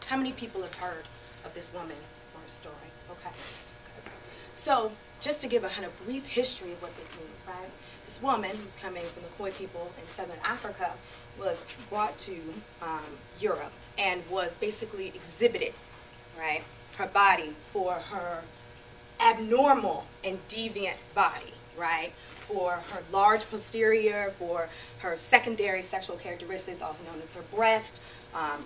How many people have heard of this woman or her story? Okay. So, just to give a kind of brief history of what this means, right? This woman who's coming from the Khoi people in southern Africa was brought to Europe and was basically exhibited, right, her body for her abnormal and deviant body, right, for her large posterior, for her secondary sexual characteristics, also known as her breast,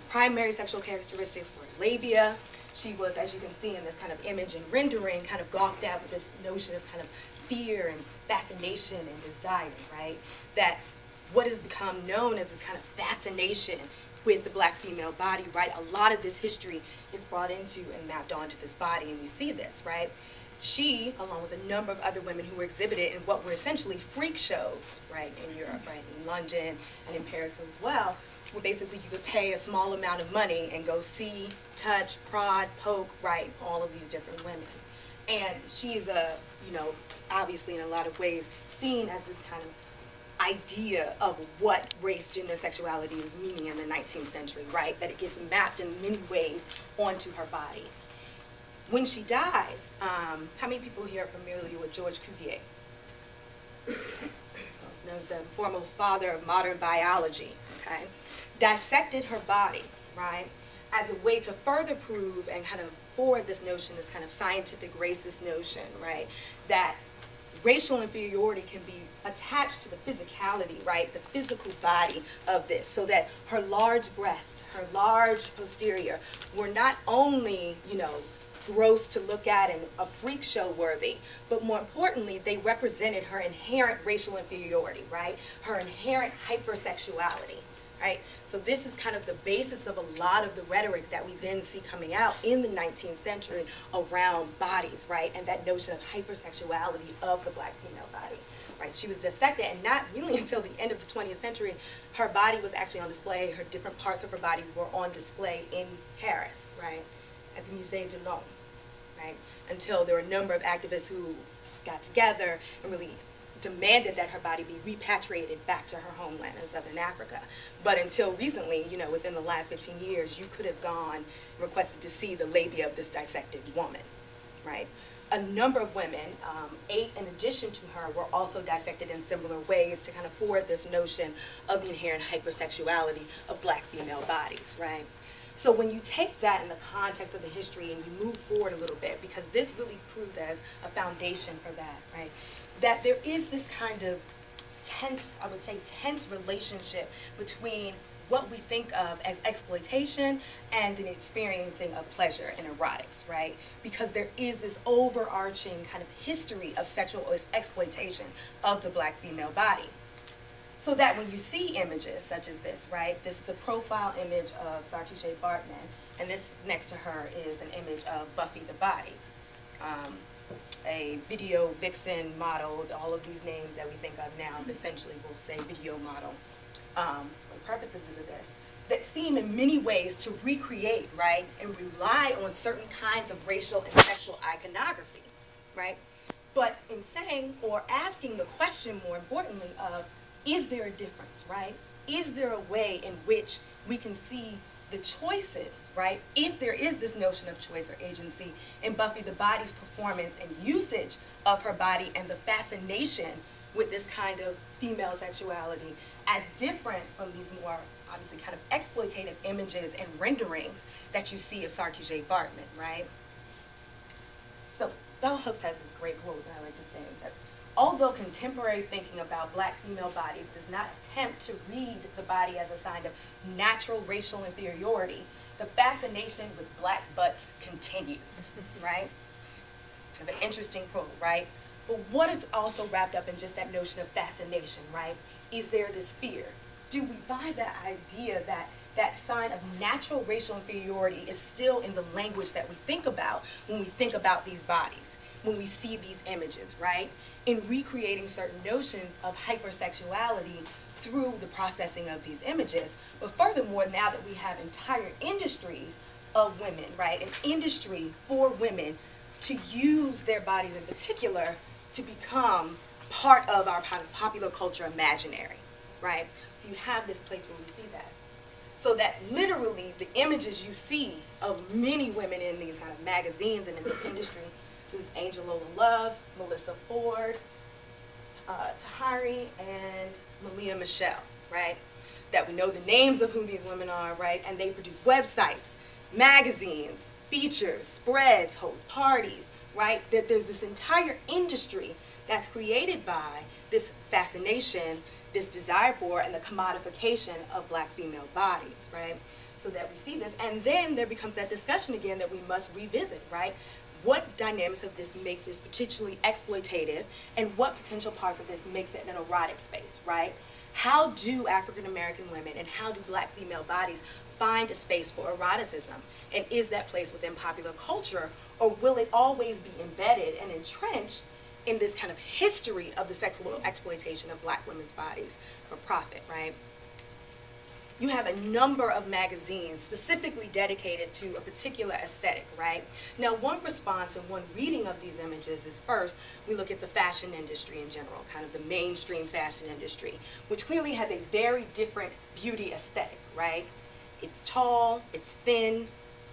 primary sexual characteristics for labia. She was, as you can see in this kind of image and rendering, kind of gawked at with this notion of kind of fear and fascination and desire, right? That what has become known as this kind of fascination with the black female body, right? A lot of this history is brought into and mapped onto this body, and we see this, right? She, along with a number of other women who were exhibited in what were essentially freak shows, right, in Europe, right, in London and in Paris as well, where basically you could pay a small amount of money and go see, touch, prod, poke, right, all of these different women. And she is obviously in a lot of ways seen as this kind of idea of what race, gender, sexuality is meaning in the 19th century, right? That it gets mapped in many ways onto her body. When she dies, how many people here are familiar with George Cuvier? Known as the former father of modern biology, okay? Dissected her body, right, as a way to further prove and kind of forward this notion, this kind of scientific racist notion, right, that racial inferiority can be attached to the physicality, right, the physical body of this, so that her large breast, her large posterior were not only, gross to look at and a freak show worthy, but more importantly, they represented her inherent racial inferiority, right, her inherent hypersexuality. Right? So this is kind of the basis of a lot of the rhetoric that we then see coming out in the 19th century around bodies, right? And that notion of hypersexuality of the black female body, right? She was dissected, and not really until the end of the 20th century, her body was actually on display, her different parts of her body were on display in Paris, right? At the Musée de l'Homme, right? Until there were a number of activists who got together and really demanded that her body be repatriated back to her homeland in Southern Africa. But until recently, within the last 15 years, you could have gone and requested to see the labia of this dissected woman, right? A number of women, 8 in addition to her, were also dissected in similar ways to kind of forward this notion of the inherent hypersexuality of black female bodies, right? So when you take that in the context of the history and you move forward a little bit, because this really proves as a foundation for that, right? That there is this kind of tense relationship between what we think of as exploitation and an experiencing of pleasure in erotics, right? Because there is this overarching kind of history of sexual exploitation of the black female body. So that when you see images such as this, right? This is a profile image of Saartjie Baartman, and this next to her is an image of Buffy the Body. A video vixen model, all of these names that we think of now, essentially we'll say video model, for purposes of this, that seem in many ways to recreate, right, and rely on certain kinds of racial and sexual iconography, right? But in saying or asking the question, more importantly, of is there a difference, right? Is there a way in which we can see the choices, right? If there is this notion of choice or agency in Buffy the Body's performance and usage of her body and the fascination with this kind of female sexuality as different from these more obviously kind of exploitative images and renderings that you see of Saartjie Baartman, right? So Bell Hooks has this great quote that I like to say, that although contemporary thinking about black female bodies does not attempt to read the body as a sign of natural racial inferiority, the fascination with black butts continues, right? Kind of an interesting quote, right? But what is also wrapped up in just that notion of fascination, right? Is there this fear? Do we buy that idea that that sign of natural racial inferiority is still in the language that we think about when we think about these bodies, when we see these images, right? In recreating certain notions of hypersexuality through the processing of these images. But furthermore, now that we have entire industries of women, right? An industry for women to use their bodies in particular to become part of our popular culture imaginary, right? So you have this place where we see that. So that literally the images you see of many women in these kind of magazines and in the industry, this is Angela Love, Melissa Ford, Tahari, and Malia Michelle, right? That we know the names of who these women are, right? And they produce websites, magazines, features, spreads, host parties, right? There's this entire industry that's created by this fascination, this desire for, and the commodification of black female bodies, right? So that we see this, and then there becomes that discussion again that we must revisit, right? What dynamics of this make this particularly exploitative, and what potential parts of this makes it an erotic space, right? How do African American women and how do black female bodies find a space for eroticism? And is that place within popular culture, or will it always be embedded and entrenched in this kind of history of the sexual exploitation of black women's bodies for profit, right? You have a number of magazines specifically dedicated to a particular aesthetic, right? Now, one response and one reading of these images is first, we look at the fashion industry in general, kind of the mainstream fashion industry, which clearly has a very different beauty aesthetic, right? It's tall, it's thin,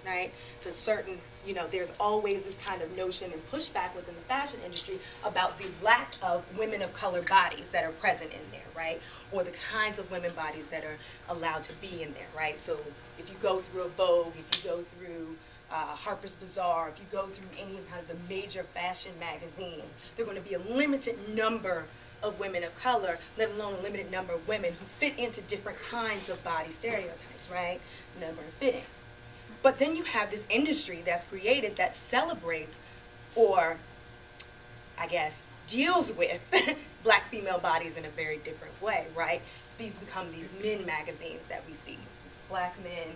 right? To certain, you know, there's always this kind of notion and pushback within the fashion industry about the lack of women of color bodies that are present in there, right? Or the kinds of women bodies that are allowed to be in there, right? So if you go through a Vogue, if you go through Harper's Bazaar, if you go through any kind of the major fashion magazines, there are going to be a limited number of women of color, let alone a limited number of women who fit into different kinds of body stereotypes, right? Number of fittings. But then you have this industry that's created that celebrates, or I guess deals with black female bodies in a very different way, right? These become these men magazines that we see. These Black Men,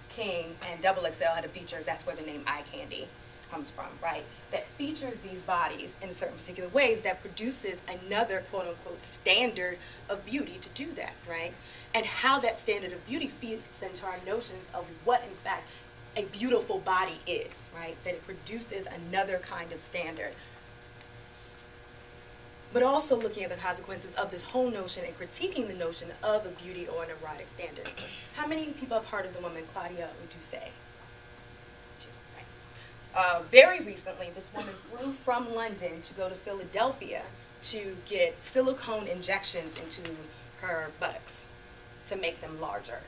King, and XXL had a feature, that's where the name Eye Candy comes from, right? That features these bodies in certain particular ways that produces another quote unquote standard of beauty to do that, right? And how that standard of beauty feeds into our notions of what in fact a beautiful body is, right? That it produces another kind of standard. But also looking at the consequences of this whole notion and critiquing the notion of a beauty or an erotic standard. How many people have heard of the woman Claudia Uduce? Very recently, this woman flew from London to go to Philadelphia to get silicone injections into her buttocks to make them larger,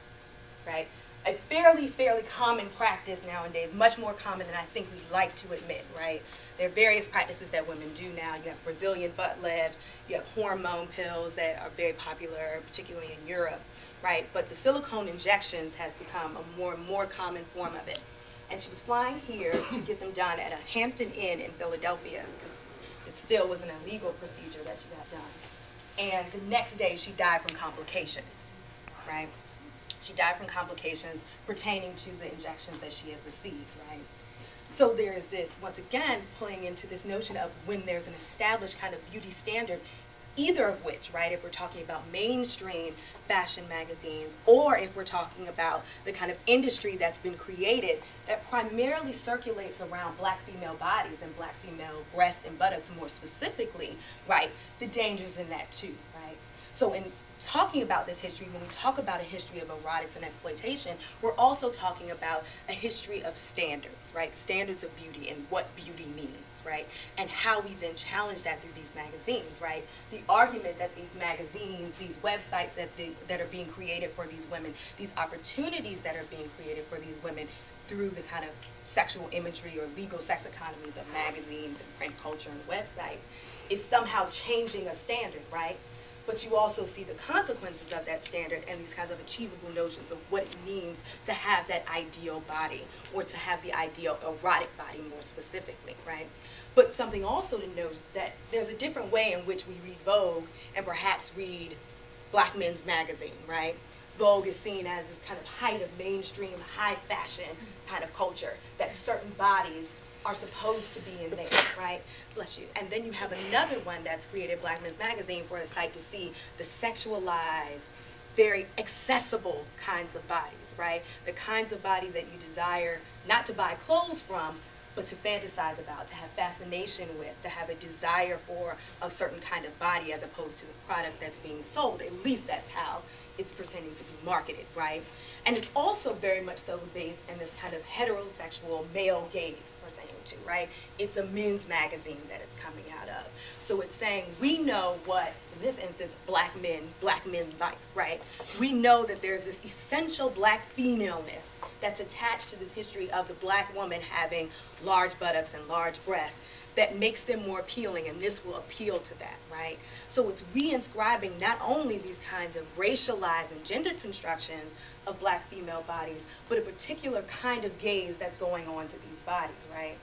right? A fairly common practice nowadays, much more common than I think we like to admit, right? There are various practices that women do now. You have Brazilian butt lifts, you have hormone pills that are very popular, particularly in Europe, right? But the silicone injections has become a more and more common form of it. And she was flying here to get them done at a Hampton Inn in Philadelphia, because it still was an illegal procedure that she got done. And the next day she died from complications, right? She died from complications pertaining to the injections that she had received, right? So there is this, once again, playing into this notion of when there's an established kind of beauty standard, either of which, right, if we're talking about mainstream fashion magazines, or if we're talking about the kind of industry that's been created that primarily circulates around black female bodies and black female breasts and buttocks more specifically, right, the dangers in that too, right? So in talking about this history, when we talk about a history of erotics and exploitation, we're also talking about a history of standards, right? Standards of beauty and what beauty means, right? And how we then challenge that through these magazines, right? The argument that these magazines, these websites that are being created for these women, these opportunities that are being created for these women through the kind of sexual imagery or legal sex economies of magazines and print culture and websites is somehow changing a standard, right? But you also see the consequences of that standard and these kinds of achievable notions of what it means to have that ideal body, or to have the ideal erotic body more specifically, right? But something also to note that there's a different way in which we read Vogue and perhaps read Black Men's Magazine, right? Vogue is seen as this kind of height of mainstream, high fashion kind of culture, that certain bodies are supposed to be in there, right? Bless you. And then you have another one that's created, Black Men's Magazine, for a site to see the sexualized, very accessible kinds of bodies, right? The kinds of bodies that you desire not to buy clothes from, but to fantasize about, to have fascination with, to have a desire for a certain kind of body as opposed to the product that's being sold. At least that's how it's pretending to be marketed, right? And it's also very much so based in this kind of heterosexual male gaze pertaining to, right? It's a men's magazine that it's coming out of. So it's saying, we know what, in this instance, black men like, right? We know that there's this essential black femaleness that's attached to the history of the black woman having large buttocks and large breasts that makes them more appealing, and this will appeal to that, right? So it's reinscribing not only these kinds of racialized and gendered constructions of black female bodies, but a particular kind of gaze that's going on to these bodies, right?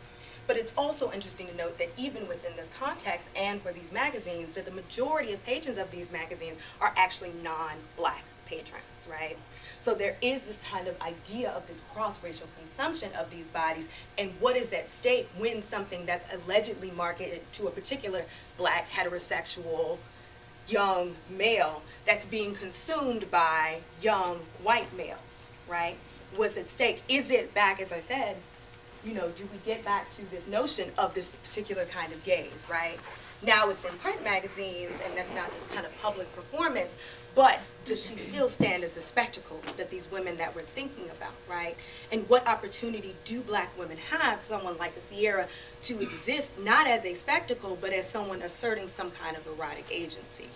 But it's also interesting to note that even within this context and for these magazines, that the majority of patrons of these magazines are actually non-black patrons, right? So there is this kind of idea of this cross-racial consumption of these bodies, and what is at stake when something that's allegedly marketed to a particular black heterosexual young male that's being consumed by young white males, right? What's at stake? Is it back, as I said, you know, do we get back to this notion of this particular kind of gaze, right? Now it's in print magazines, and that's not this kind of public performance, but does she still stand as a spectacle that these women that we're thinking about, right? And what opportunity do black women have, someone like a Sierra, to exist not as a spectacle, but as someone asserting some kind of erotic agency?